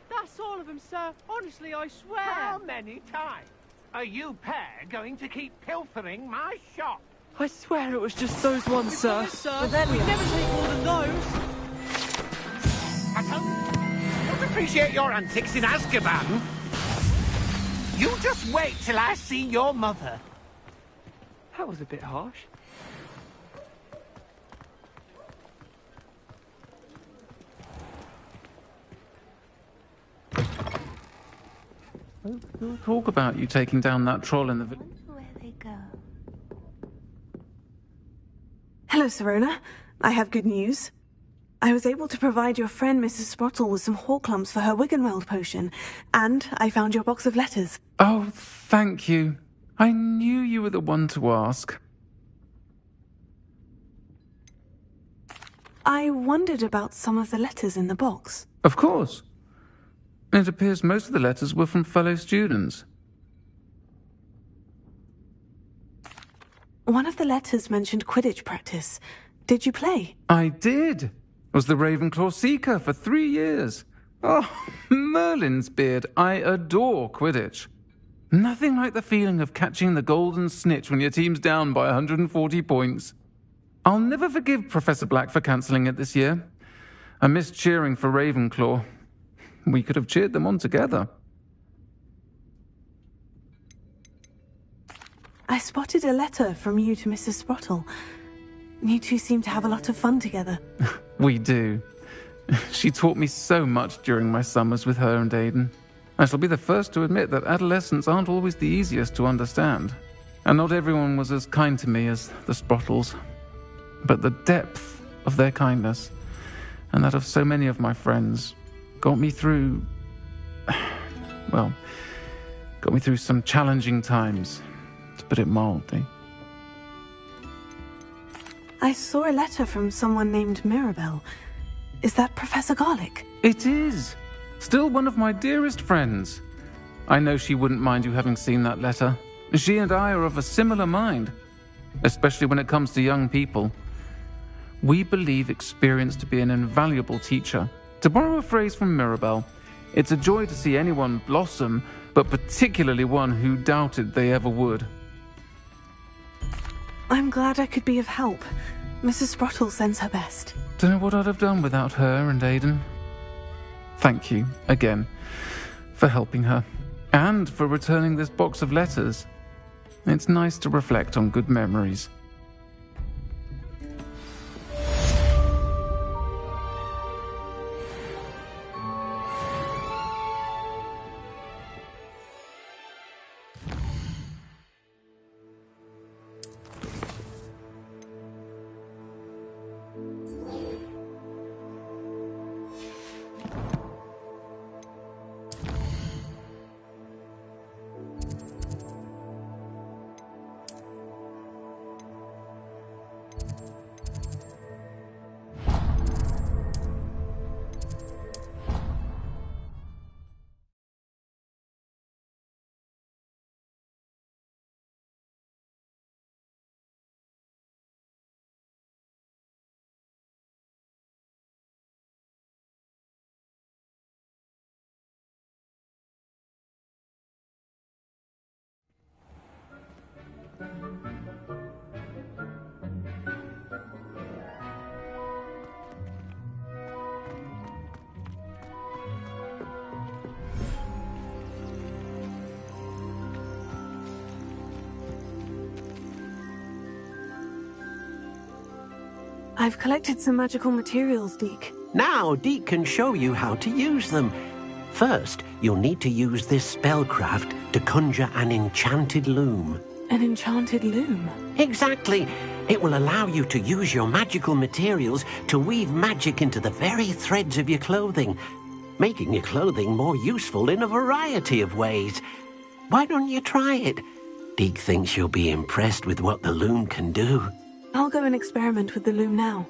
That's all of them, sir. Honestly, I swear. How many times are you pair going to keep pilfering my shop? I swear it was just those ones, sir. Promise, sir. But then we never take more than those. I don't appreciate your antics in Azkaban. You just wait till I see your mother. That was a bit harsh. We'll talk about you taking down that troll in the village. Where they go? Hello, Sirona. I have good news. I was able to provide your friend Mrs. Sprottle with some Horklumps for her Wiggenweld potion, and I found your box of letters. Oh, thank you. I knew you were the one to ask. I wondered about some of the letters in the box. Of course. It appears most of the letters were from fellow students. One of the letters mentioned Quidditch practice. Did you play? I did. Was the Ravenclaw Seeker for 3 years. Oh, Merlin's beard. I adore Quidditch. Nothing like the feeling of catching the golden snitch when your team's down by 140 points. I'll never forgive Professor Black for cancelling it this year. I missed cheering for Ravenclaw. We could have cheered them on together. I spotted a letter from you to Mrs. Sprottle. You two seem to have a lot of fun together. We do. She taught me so much during my summers with her and Aidan. I shall be the first to admit that adolescents aren't always the easiest to understand. And not everyone was as kind to me as the Sprottles. But the depth of their kindness, and that of so many of my friends, got me through... well, got me through some challenging times, to put it mildly. I saw a letter from someone named Mirabelle. Is that Professor Garlick? It is! Still one of my dearest friends. I know she wouldn't mind you having seen that letter. She and I are of a similar mind, especially when it comes to young people. We believe experience to be an invaluable teacher. To borrow a phrase from Mirabelle, it's a joy to see anyone blossom, but particularly one who doubted they ever would. I'm glad I could be of help. Mrs. Sprottle sends her best. Don't know what I'd have done without her and Aidan. Thank you, again, for helping her, and for returning this box of letters. It's nice to reflect on good memories. I've collected some magical materials, Deke. Now, Deke can show you how to use them. First, you'll need to use this spellcraft to conjure an enchanted loom. An enchanted loom? Exactly. It will allow you to use your magical materials to weave magic into the very threads of your clothing, making your clothing more useful in a variety of ways. Why don't you try it? Deke thinks you'll be impressed with what the loom can do. I'll go and experiment with the loom now.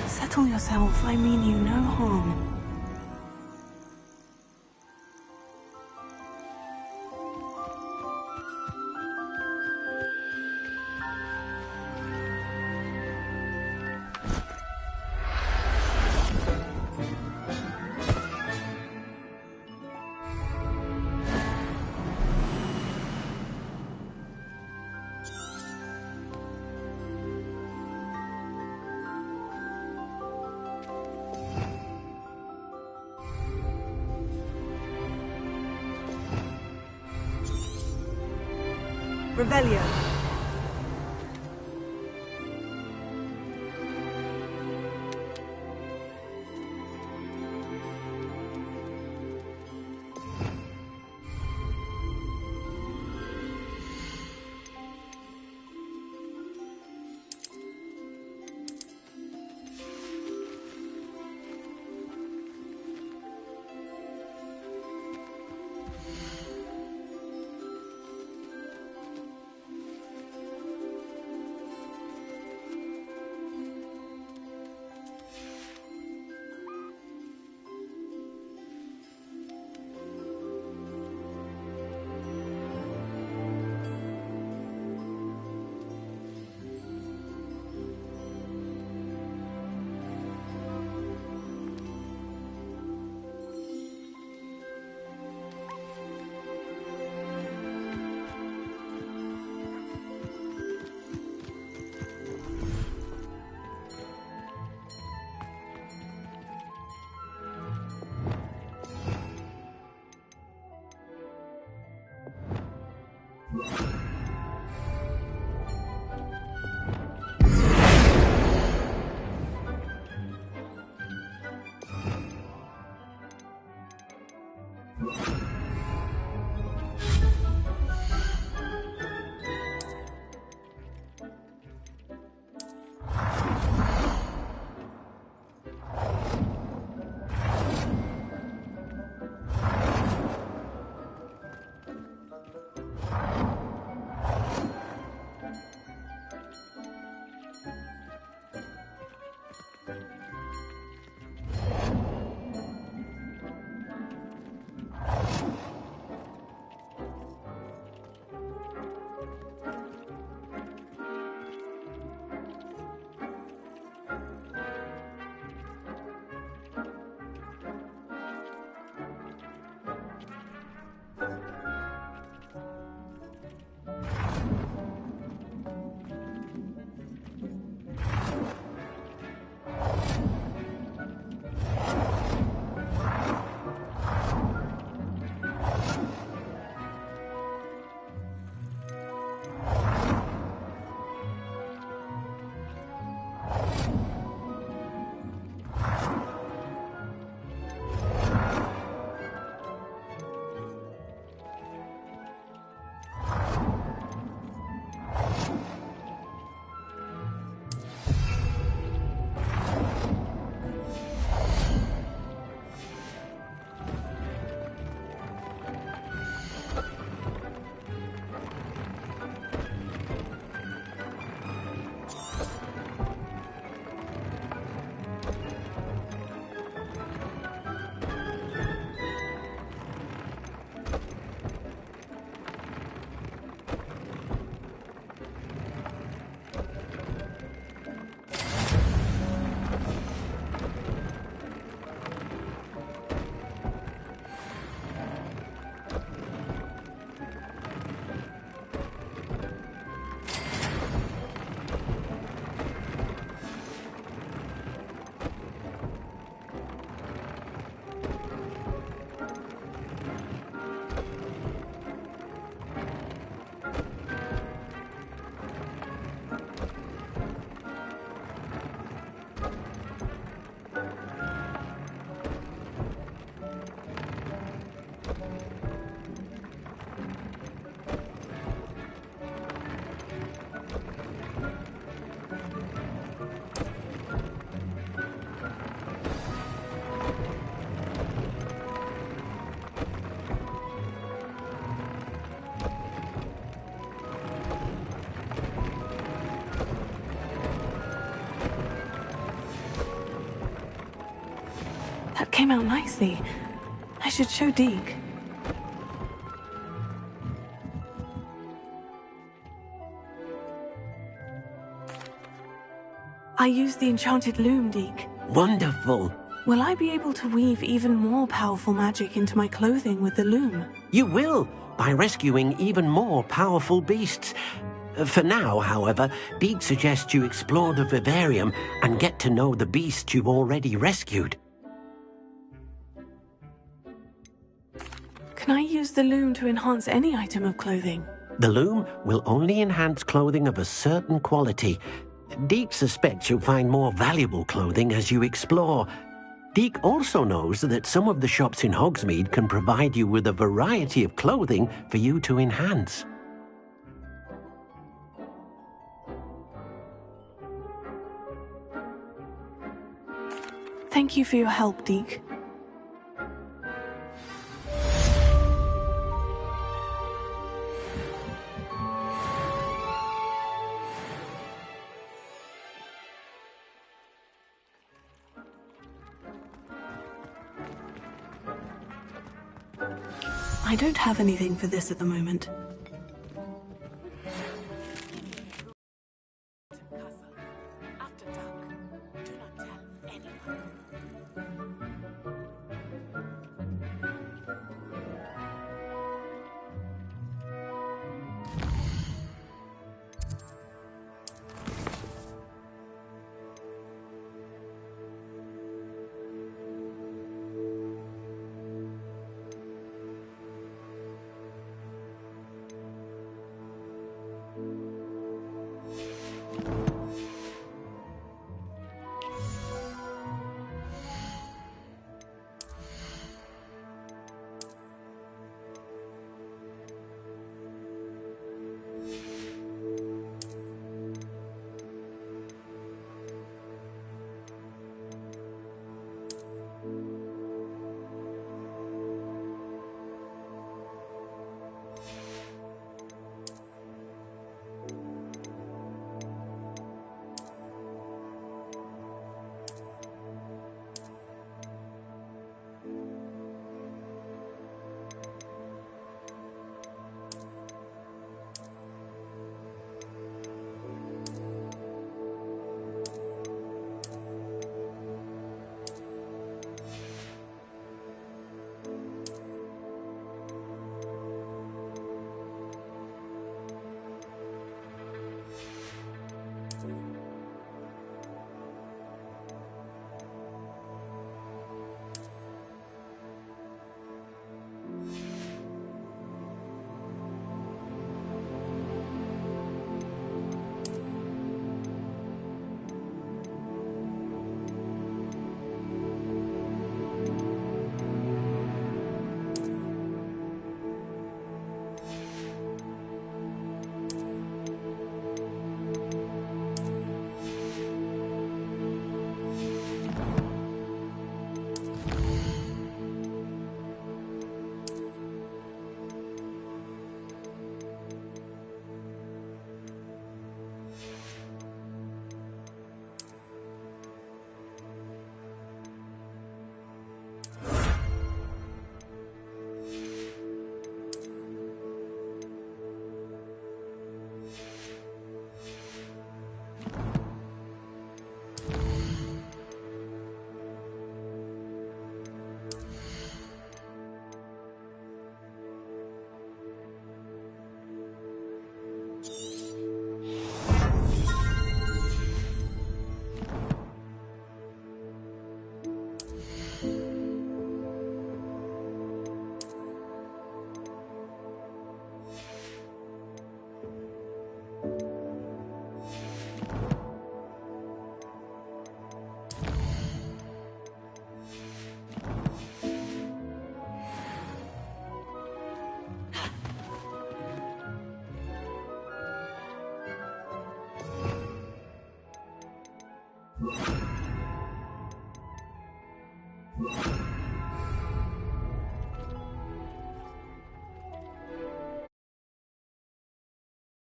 Settle yourself. I mean you no harm. Revelio. came out nicely. I should show Deke. I used the enchanted loom, Deke. Wonderful. Will I be able to weave even more powerful magic into my clothing with the loom? You will, by rescuing even more powerful beasts. For now, however, Deke suggests you explore the vivarium and get to know the beasts you've already rescued. Can I use the loom to enhance any item of clothing? The loom will only enhance clothing of a certain quality. Deke suspects you'll find more valuable clothing as you explore. Deke also knows that some of the shops in Hogsmeade can provide you with a variety of clothing for you to enhance. Thank you for your help, Deke. I don't have anything for this at the moment.